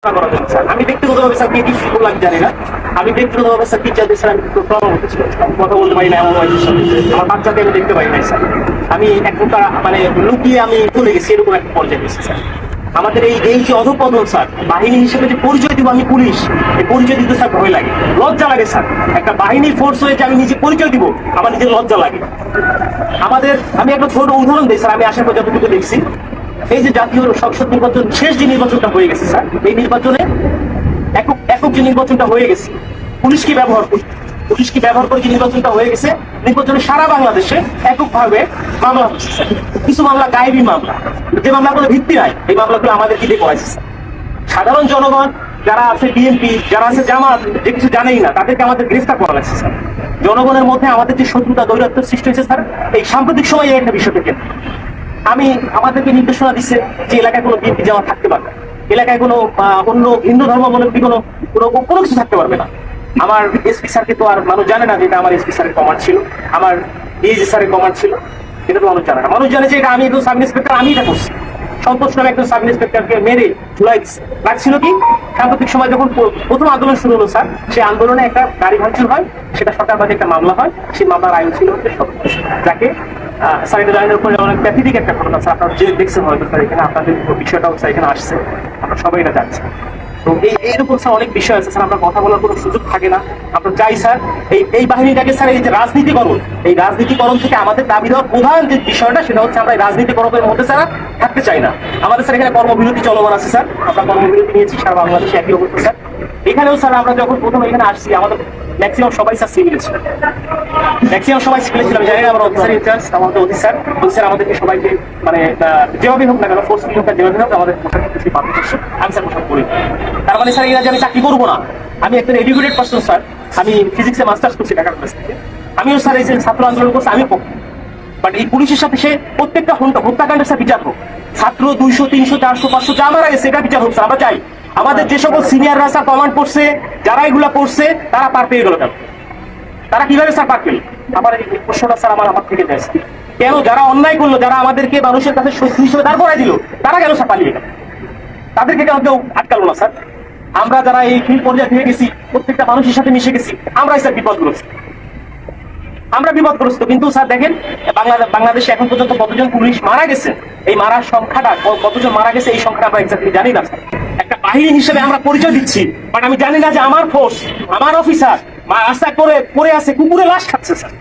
আমি ব্যক্তিগতভাবে স্যার কি করলাম জানি না। আমি ব্যক্তিগতভাবে স্যার টিচারদের স্যার আমি প্রমাণ করতেছিল, কথা বলতে পারি না এমন আমার বাচ্চাকে আমি দেখতে পারি নাই স্যার। আমি এক প্রকার মানে লুকিয়ে আমি চলে গেছি, এরকম একটা পর্যায়ে গেছি স্যার। আমাদের এই যে অধপতন স্যার, বাহিনী হিসেবে যে পরিচয় দিব আমি পুলিশ, এই পরিচয় দিতে স্যার ভয় লাগে, লজ্জা লাগে স্যার। একটা বাহিনীর ফোর্স হয়ে যে আমি নিজে পরিচয় দিব, আমার নিজের লজ্জা লাগে। আমি একটা ছোট উদাহরণ দিই স্যার, আমি আসার পর যতটুকু দেখছি, এই যে জাতীয় সংসদ নির্বাচন শেষ যে নির্বাচনটা হয়ে গেছে স্যার, এই নির্বাচনে একক যে নির্বাচনটা হয়ে গেছে, পুলিশ কি ব্যবহার করে যে নির্বাচনটা হয়ে গেছে, নির্বাচনে সারা বাংলাদেশে এককভাবে মামলা হচ্ছে স্যার। কিছু মামলা গায়েবী মামলা, যে মামলাগুলো ভিত্তি নাই, এই মামলাগুলো আমাদের কি দিয়ে করাইছে স্যার। সাধারণ জনগণ যারা আছে, বিএনপি যারা আছে, জামাত, যে কিছু জানেই না, তাদেরকে আমাদের গ্রেফতার করা লাগছে স্যার। জনগণের মধ্যে আমাদের যে শত্রুতা দৈরাত্ম সৃষ্টি হয়েছে স্যার, এই সাম্প্রতিক সময়ে একটা বিষয় থেকে আমাদেরকে নির্দেশনা দিচ্ছে যে এলাকায় কোনো বিএনপি জামাত থাকতে পারবে, এলাকায় কোনো অন্য হিন্দু ধর্মাবলম্বী কোনো কিছু থাকতে পারবে না। আমার এসপি স্যারকে তো আর মানুষ জানে না যে এটা আমার এসপি স্যারের কমান্ড ছিল, আমার ডিএজি স্যারের কমান্ড ছিল, এটা তো মানুষ জানে না। মানুষ জানে যে এটা আমি একজন সাব ইন্সপেক্টর, আমি এটা করছি। সন্তোষ নামে একজন সাব ইন্সপেক্টরকে মেরে ঝুলাই দিচ্ছে। লাগছিল কি, সাম্প্রতিক সময় যখন প্রথম আন্দোলন শুরু হলো স্যার, সেই আন্দোলনে একটা গাড়ি ভাঙচুর হয়, সেটা সরকারবাদী একটা মামলা হয়। সেই মামলার আয়ু ছিল হচ্ছে সন্তোষ, যাকে স্যার এটা জানানোর পরে অনেক প্যাথেটিক একটা ঘটনা স্যার, আপনারা যে দেখছেন হয়তো স্যার, এখানে আপনাদের বিষয়টাও স্যার এখানে আসছে, আমরা সবাই এটা জানছি। তো এইরকম স্যার অনেক বিষয় আছে স্যার, আমরা কথা বলার কোনো সুযোগ থাকে না। আমরা চাই স্যার এই বাহিনীটাকে স্যার, এই যে রাজনীতিকরণ, এই রাজনীতিকরণ থেকে আমাদের দাবি দেওয়ার প্রধান যে বিষয়টা, সেটা হচ্ছে আমরা এই রাজনীতিকরণের মধ্যে স্যার থাকতে চাই না। আমাদের স্যার এখানে কর্মবিরতি চলমান আছে স্যার, আমরা কর্মবিরতি নিয়েছি সারা বাংলাদেশে একই অবস্থা স্যার। এখানেও স্যার আমরা যখন প্রথম এখানে আসছি, আমাদের ম্যাক্সিমাম সবাই স্যার সিভিলে ছিল, ম্যাক্সিমাম সবাই সিভিলে ছিলাম। জানি না আমার অফিসার ইনচার্জ, আমাদের অফিসার আমাদেরকে সবাইকে মানে যেভাবে হোক না কেন, ফোর্সফুলি হোক যেভাবে হোক আমাদের পোশাক কিছু বাধ্য করছে। আমি স্যার পোশাক করি, তার মানে স্যার এরা যে আমি চাকরি করবো না। আমি একজন এডুকেটেড পার্সন স্যার, আমি ফিজিক্সে মাস্টার্স করছি ঢাকা কলেজ থেকে। আমিও স্যার এই যে ছাত্র আন্দোলন করছি, আমি পক্ষে। বাট এই পুলিশের সাথে সে প্রত্যেকটা হত্যাকাণ্ডের স্যার বিচার হোক, ছাত্র 200, 300, 400, 500 যা মারা গেছে, এটা বিচার হোক স্যার। আমরা চাই আমাদের যে সকল সিনিয়ররা স্যার কমান্ড করছে, যারা এগুলা করছে, তারা পার পেয়ে গেল কেন? তারা কিভাবে স্যার পার পেল? আমার এই প্রশ্নটা স্যার আমার থেকে যায়, কেন যারা অন্যায় করলো, যারা আমাদেরকে মানুষের কাছে শত্রু হিসেবে দাঁড় করাই দিল, তারা কেন স্যার পালিয়ে গেল? তাদেরকে কেন কেউ আটকালো না স্যার? আমরা যারা এই ফিল্ড পর্যায়ে থেকে গেছি, প্রত্যেকটা মানুষের সাথে মিশে গেছি, আমরাই স্যার বিপদগ্রস্ত, আমরা বিপদগ্রস্ত। কিন্তু স্যার দেখেন, বাংলাদেশে এখন পর্যন্ত কতজন পুলিশ মারা গেছে, এই মারার সংখ্যাটা কতজন মারা গেছে, এই সংখ্যাটা আমরা এক্স্যাক্টলি জানি না স্যার। একটা বাহিনী হিসেবে আমরা পরিচয় দিচ্ছি, বাট আমি জানি না যে আমার ফোর্স, আমার অফিসার রাস্তায় পড়ে আছে, কুকুরে লাশ খাচ্ছে স্যার।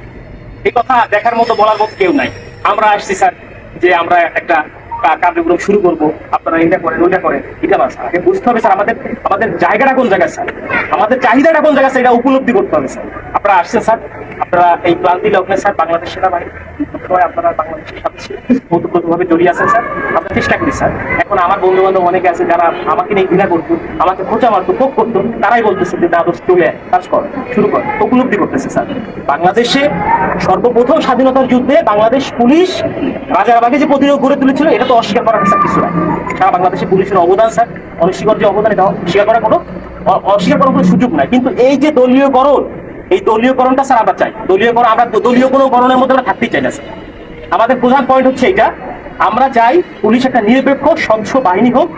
এই কথা দেখার মতো, বলার মতো কেউ নাই। আমরা আসছি স্যার যে আমরা একটা কার্যক্রম শুরু করবো, আপনারা এটা করেন ওইটা করেন, এটা না স্যার। আগে বুঝতে হবে স্যার আমাদের জায়গাটা কোন জায়গায় স্যার, আমাদের চাহিদাটা কোন জায়গায় স্যার, এটা উপলব্ধি করতে হবে স্যার। আপনারা আসছেন স্যার, আপনারা এই ক্লান্তি লগ্নে স্যার বাংলাদেশ সেনাবাহিনী আপনারা বাংলাদেশের সাথে ওতপ্রোতভাবে জড়িয়ে আছেন স্যার। আমরা চেষ্টা করি স্যার। এখন আমার বন্ধু বান্ধব অনেকে আছে যারা আমাকে নিয়ে ঘৃণা করতো, আমাকে খোঁচা মারতো, ক্ষোভ করতো, তারাই বলতেছে যে দাদোস চলে কাজ কর, শুরু কর, উপলব্ধি করতেছে স্যার। বাংলাদেশে সর্বপ্রথম স্বাধীনতার যুদ্ধে বাংলাদেশ পুলিশ রাজারবাগে যে প্রতিরোধ গড়ে তুলেছিল, এটা তো অস্বীকার করার স্যার কিছু নাই। সারা বাংলাদেশে পুলিশের অবদান স্যার, অনস্বীকার্য অবদান, এটা অস্বীকার করার কোনো সুযোগ নাই। কিন্তু এই যে দলীয়করণ, এই দলীয়করণটা স্যার আমরা চাই। আমরা দলীয় কোনো গণনের মধ্যে আমরা থাকতেই চাই না স্যার। আমাদের প্রধান পয়েন্ট হচ্ছে এইটা, আমরা চাই পুলিশ একটা নিরপেক্ষ স্বচ্ছ বাহিনী হোক।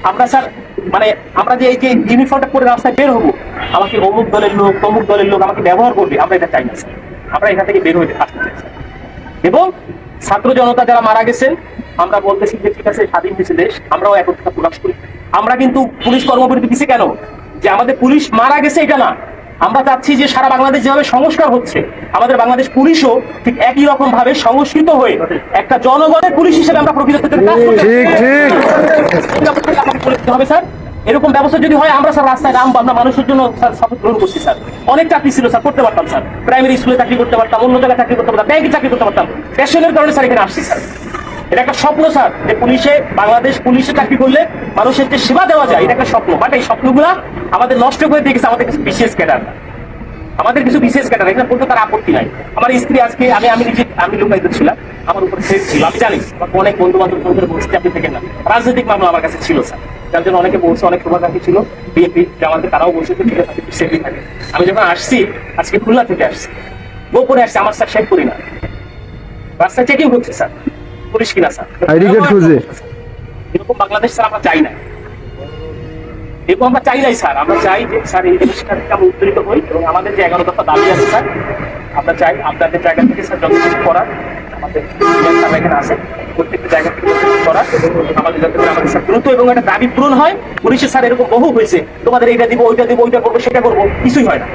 আমরা স্যার মানে আমরা যে এই যে ইউনিফর্মটা পরে রাস্তায় বের হবো, আমাকে অমুক দলের লোক তমুক দলের লোক আমাকে ব্যবহার করবে, আমরা এটা চাই না স্যার। আমরা এখান থেকে বের হয়ে আসতে চাই স্যার। এবং ছাত্র জনতা যারা মারা গেছেন, আমরা বলতেছি যে ঠিক আছে, স্বাধীন হয়েছে দেশ, আমরাও একত্রতা প্রকাশ করি। আমরা কিন্তু পুলিশ কর্মবিরতি দিচ্ছি কেন? যে আমাদের পুলিশ মারা গেছে এটা না, আমরা চাচ্ছি যে সারা বাংলাদেশ যেভাবে সংস্কার হচ্ছে, আমাদের বাংলাদেশ পুলিশও ঠিক একই রকম ভাবে সংস্কৃত হয়ে একটা জনগণের পুলিশ হিসেবে আমরা প্রকৃত কাজ করতে হবে স্যার। এরকম ব্যবস্থা যদি হয়, আমরা স্যার রাস্তায় নামবো, আমরা মানুষের জন্য স্যার শপথ গ্রহণ করছি স্যার। অনেক চাকরি ছিল স্যার, করতে পারতাম স্যার, প্রাইমারি স্কুলে চাকরি করতে পারতাম, অন্য জায়গায় চাকরি করতে পারতাম, ব্যাংকে চাকরি করতে পারতাম। প্যাশনের কারণে স্যার এখানে আসছি স্যার। এটা একটা স্বপ্ন স্যার, যে বাংলাদেশ পুলিশে চাকরি করলে মানুষের যে সেবা দেওয়া যায়, এটা একটা স্বপ্ন। বাট এই স্বপ্নগুলা আমাদের নষ্ট করে দিয়ে গেছে আমাদের কিছু বিশেষ ক্যাডার, এখানে বলতে তার আপত্তি নাই। আমার স্ত্রী আজকে আমি লুকায়িত ছিলাম, আমার উপর সেফ ছিল, আমি জানি। আমার অনেক বন্ধু বান্ধব বলছি আপনি থেকে না, রাজনৈতিক মামলা আমার কাছে ছিল স্যার, যার জন্য অনেকে বলছে, অনেক শুভাকাঙ্ক্ষী ছিল বিএনপি জামাতে, তারাও বলছে ঠিক আছে একটু সেফই থাকে। আমি যখন আসছি, আজকে খুলনা থেকে আসছি, গোপনে আসছি, আমার স্যার শেখ করি না, রাস্তায় চেকিং হচ্ছে স্যার, পুলিশ কিনা স্যার, এরকম বাংলাদেশ স্যার আমরা চাই না। এবং আমরা চাই নাই স্যার, আমরা চাই যে স্যার এই জিনিসটা থেকে আমরা উত্তরিত হই এবং আমাদের যে 11 দফা দাবি আছে স্যার, আমরা চাই আপনাদের জায়গা থেকে স্যার যত কিছু করার আমাদের স্যার এখানে আছে, প্রত্যেকটা জায়গা থেকে করার আমাদের যাতে করে আমাদের স্যার দ্রুত এবং একটা দাবি পূরণ হয়। পুলিশে স্যার এরকম বহু হয়েছে, তোমাদের এইটা দিব, ওইটা দিব, ওইটা করবো, সেটা করবো, কিছুই হয় না।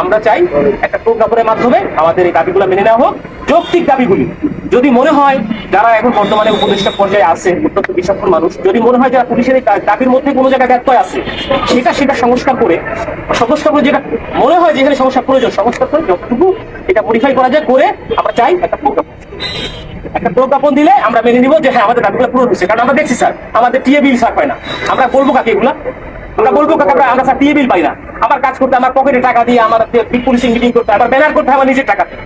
আমরা চাই একটা প্রজ্ঞাপনের মাধ্যমে আমাদের এই দাবিগুলো মেনে নেওয়া হোক, যৌক্তিক দাবিগুলি। যদি মনে হয় যারা এখন বর্তমানে উপদেষ্টা পর্যায়ে আছে, অত্যন্ত বিচক্ষণ মানুষ, যদি মনে হয় যারা পুলিশের এই দাবির মধ্যে কোনো জায়গায় ব্যত্যয় আছে, সেটা সংস্কার করে যেটা মনে হয় যেখানে সংস্কার প্রয়োজন, সংস্কার করে যতটুকু এটা মডিফাই করা যায় করে আমরা চাই একটা প্রজ্ঞাপন দিলে আমরা মেনে নিব যে হ্যাঁ আমাদের দাবিগুলো পূরণ হচ্ছে। কারণ আমরা দেখছি স্যার আমাদের টিএ বিল স্যার পাই না, আমরা বলবো কাকে এগুলা, আমরা বলবো কাকে আমরা স্যার টিএ বিল পাই না। আমার কাজ করতে আমার পকেটে টাকা দিয়ে আমার পুলিশিং মিটিং করতে হয়, আমার ব্যানার করতে হয় আমার নিজের টাকা থেকে,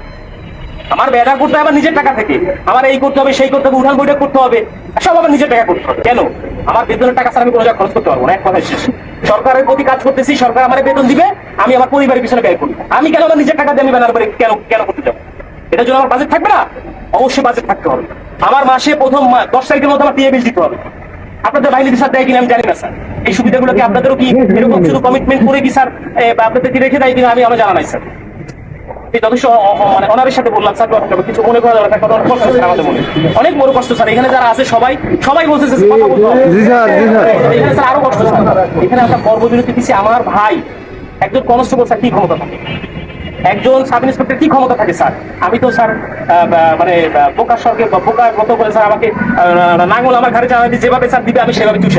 আমার ব্যানার করতে হবে আমার নিজের টাকা থেকে, আমার এই করতে হবে সেই করতে হবে, উঠান বৈঠক করতে হবে, সব আমার নিজের টাকা করতে হবে। কেন? আমার বেতনের টাকা স্যার আমি কোনো জায়গায় খরচ করতে পারবো না, এক কথায় শেষ। সরকারের প্রতি কাজ করতেছি, সরকার আমার বেতন দিবে, আমি আমার পরিবারের পিছনে ব্যয় করি, আমি কেন আমার নিজের টাকা দিয়ে আমি ব্যানার করে কেন করতে যাবো? এটার জন্য আমার বাজেট থাকবে না? অবশ্যই বাজেট থাকতে হবে। আমার মাসে প্রথম 10 তারিখের মধ্যে আমার টিএ বিল দিতে হবে। আপনাদের বাহিনীর স্যার দেয় কিনা আমি জানি না স্যার, এই সুবিধাগুলো কি আপনাদেরও কি এরকম শুধু কমিটমেন্ট করে কি স্যার আপনাদের কি রেখে দেয় কিনা আমি জানা নাই স্যার। যথেষ্ট মানে অনারের সাথে বললাম স্যার, কিছু মনে করা যাবে অনেক কষ্ট স্যার, আমাদের মনে অনেক বড় কষ্ট স্যার। এখানে যারা আছে সবাই বলছে কথা বলতে হবে। এখানে স্যার আরো কষ্ট স্যার, এখানে আমরা কর্মবিরতি দিচ্ছি। আমার ভাই একজন কনস্টেবল স্যার কি ক্ষমতা থাকে, একজন সাব ইন্সপেক্টর কি ক্ষমতা থাকে স্যার? আমি তো স্যার মানে বোকার সরকার বোকার মতো করে স্যার আমাকে নাঙ্গল আমার ঘরে চালাতে যেভাবে স্যার দিবে আমি সেভাবে চুষে